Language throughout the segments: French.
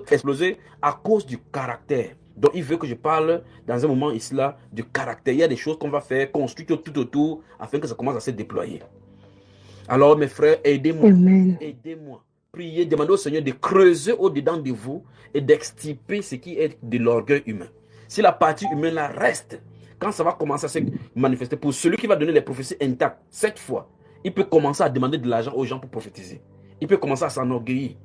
exploser à cause du caractère. Donc il veut que je parle dans un moment ici là du caractère. Il y a des choses qu'on va faire, construire tout autour afin que ça commence à se déployer. Alors mes frères, aidez-moi. Aidez-moi. Priez, demandez au Seigneur de creuser au-dedans de vous et d'extirper ce qui est de l'orgueil humain. Si la partie humaine là reste, quand ça va commencer à se manifester, pour celui qui va donner les prophéties intactes, cette fois, il peut commencer à demander de l'argent aux gens pour prophétiser. Il peut commencer à s'enorgueillir.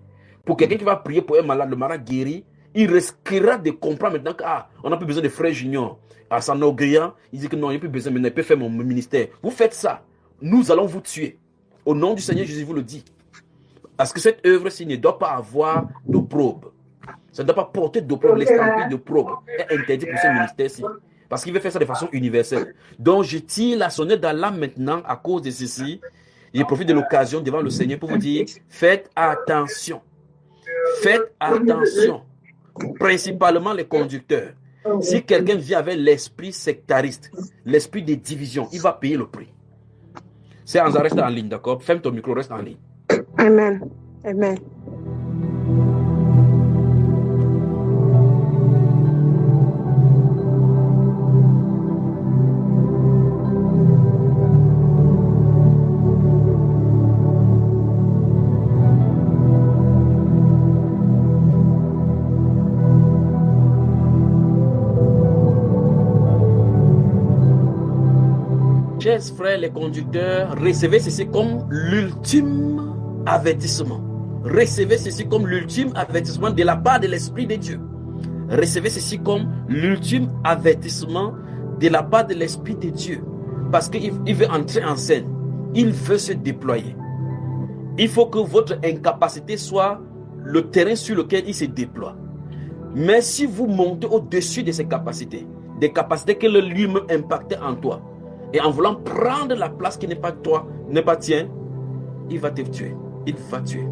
Pour quelqu'un qui va prier pour un malade, le malade guéri, il risquera de comprendre maintenant qu'on n'a plus besoin de frère junior. À s'enorgueillir, il dit que non, il n'y a plus besoin, maintenant il peut faire mon ministère. Vous faites ça, nous allons vous tuer. Au nom du Seigneur Jésus, vous le dit. Parce que cette œuvre-ci ne doit pas avoir d'opprobre. Ça ne doit pas porter d'opprobre. L'estampille d'opprobre est interdit pour ce ministère-ci. Parce qu'il veut faire ça de façon universelle. Donc, je tire la sonnette d'alarme maintenant à cause de ceci. Je profite de l'occasion devant le Seigneur pour vous dire, faites attention. Faites attention. Principalement les conducteurs. Si quelqu'un vient avec l'esprit sectariste, l'esprit de division, il va payer le prix. C'est en reste en ligne, d'accord? Ferme ton micro, reste en ligne. Amen. Amen. Chers frères, les conducteurs, recevez ceci comme l'ultime avertissement. Recevez ceci comme l'ultime avertissement de la part de l'Esprit de Dieu. Recevez ceci comme l'ultime avertissement de la part de l'Esprit de Dieu. Parce qu'il veut entrer en scène. Il veut se déployer. Il faut que votre incapacité soit le terrain sur lequel il se déploie. Mais si vous montez au-dessus de ces capacités, des capacités que lui-même impactait en toi, et en voulant prendre la place qui n'est pas toi, n'est pas tienne, il va te tuer. Il va tuer.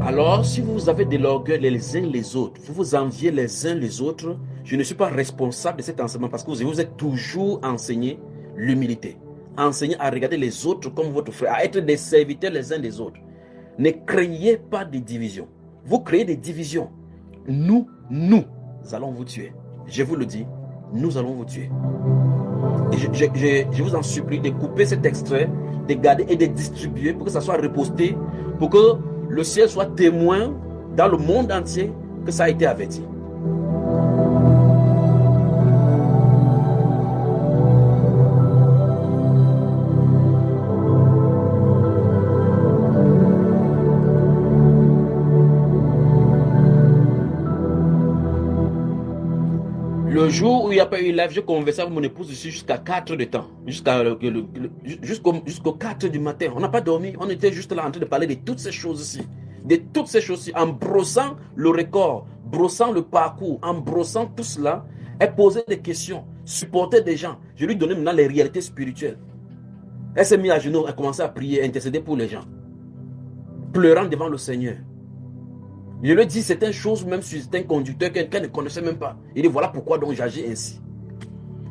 Alors, si vous avez de l'orgueil les uns les autres, vous vous enviez les uns les autres, je ne suis pas responsable de cet enseignement parce que vous êtes toujours enseigné l'humilité. Enseignez à regarder les autres comme votre frère, à être des serviteurs les uns des autres. Ne craignez pas de divisions. Vous créez des divisions. Nous allons vous tuer. Je vous le dis, nous allons vous tuer. Et je vous en supplie de couper cet extrait, de garder et de distribuer pour que ça soit reposté, pour que le ciel soit témoin dans le monde entier que ça a été averti. Le jour où il n'y a pas eu live, je conversais avec mon épouse ici jusqu'à 4 heures de temps. Jusqu'au 4 heures du matin. On n'a pas dormi. On était juste là en train de parler de toutes ces choses-ci. De toutes ces choses-ci. En brossant le record, brossant le parcours, en brossant tout cela, elle posait des questions, supportait des gens. Je lui donnais maintenant les réalités spirituelles. Elle s'est mise à genoux, elle a commencé à prier, intercéder pour les gens. Pleurant devant le Seigneur. Je lui dis certaines choses, même sur certains conducteurs qu'elle ne connaissait même pas. Il dit voilà pourquoi donc j'agis ainsi.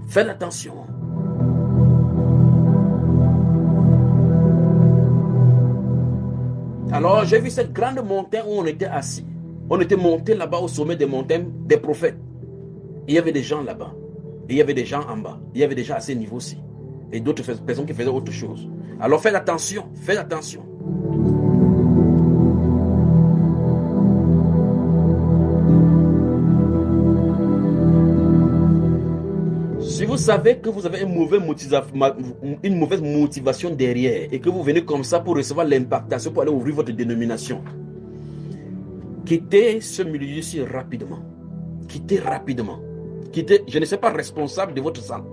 Faites attention. Alors j'ai vu cette grande montagne où on était assis. On était monté là-bas au sommet des montagnes des prophètes. Il y avait des gens là-bas. Et il y avait des gens en bas. Il y avait des gens à ce niveau-ci. Et d'autres personnes qui faisaient autre chose. Alors faites attention. Faites attention. Si vous savez que vous avez une mauvaise motivation derrière et que vous venez comme ça pour recevoir l'impactation, pour aller ouvrir votre dénomination, quittez ce milieu-ci rapidement. Quittez rapidement. Quittez, je ne suis pas responsable de votre sang.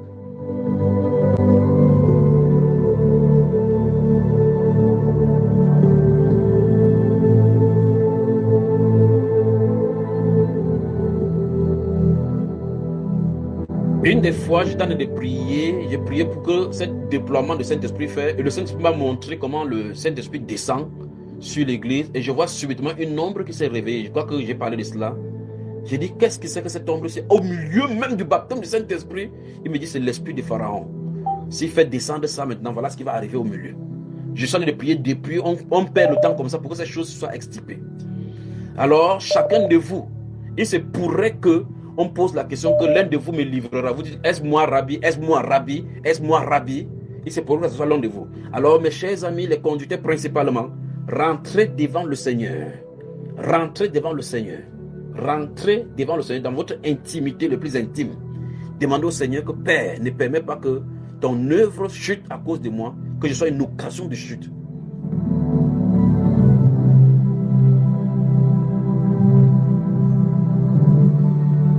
Une des fois, j'étais en train de prier, j'ai prié pour que ce déploiement de Saint-Esprit fait, et le Saint-Esprit m'a montré comment le Saint-Esprit descend sur l'église, et je vois subitement une ombre qui s'est réveillée. Je crois que j'ai parlé de cela. J'ai dit, qu'est-ce que c'est que cette ombre? C'est au milieu même du baptême du Saint-Esprit. Il me dit, c'est l'esprit de Pharaon. S'il fait descendre ça maintenant, voilà ce qui va arriver au milieu. Je suis en train de prier depuis, on perd le temps comme ça pour que ces choses soient extirpées. Alors, chacun de vous, il se pourrait que on pose la question que l'un de vous me livrera. Vous dites, est-ce moi Rabbi? Est-ce moi Rabbi? Est-ce moi Rabbi? Il se pourrait que ce soit l'un de vous. Alors, mes chers amis, les conducteurs principalement, rentrez devant le Seigneur. Rentrez devant le Seigneur. Rentrez devant le Seigneur dans votre intimité le plus intime. Demandez au Seigneur que Père, ne permets pas que ton œuvre chute à cause de moi, que je sois une occasion de chute.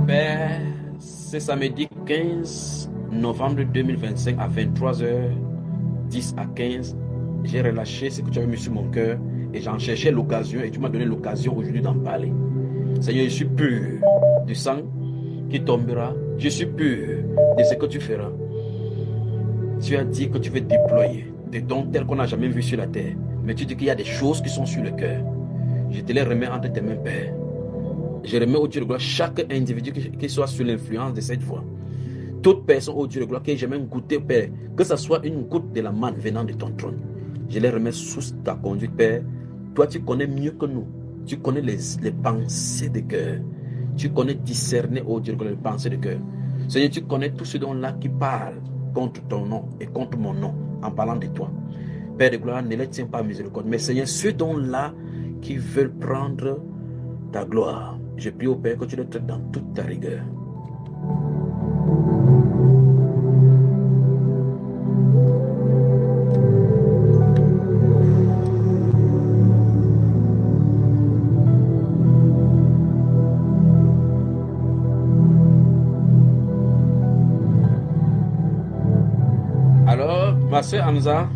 Père, c'est samedi 15 novembre 2025 à 23h10 à 15. J'ai relâché ce que tu avais mis sur mon cœur et j'en cherchais l'occasion et tu m'as donné l'occasion aujourd'hui d'en parler. Seigneur, je suis pur du sang qui tombera. Je suis pur de ce que tu feras. Tu as dit que tu veux déployer des dons tels qu'on n'a jamais vu sur la terre. Mais tu dis qu'il y a des choses qui sont sur le cœur. Je te les remets entre tes mains, Père. Je remets au Dieu de gloire chaque individu qui soit sous l'influence de cette voix. Toute personne au Dieu de gloire qui ait jamais goûté, Père, que ce soit une goutte de la manne venant de ton trône. Je les remets sous ta conduite, Père. Toi, tu connais mieux que nous. Tu connais les pensées de cœur. Tu connais discerner, oh Dieu, les pensées de cœur. Seigneur, tu connais tous ceux dont-là qui parlent contre ton nom et contre mon nom en parlant de toi. Père de gloire, ne les tiens pas à miséricorde. Mais Seigneur, ceux dont-là qui veulent prendre ta gloire, je prie au Père que tu les traites dans toute ta rigueur. Alors, ma soeur Hamza,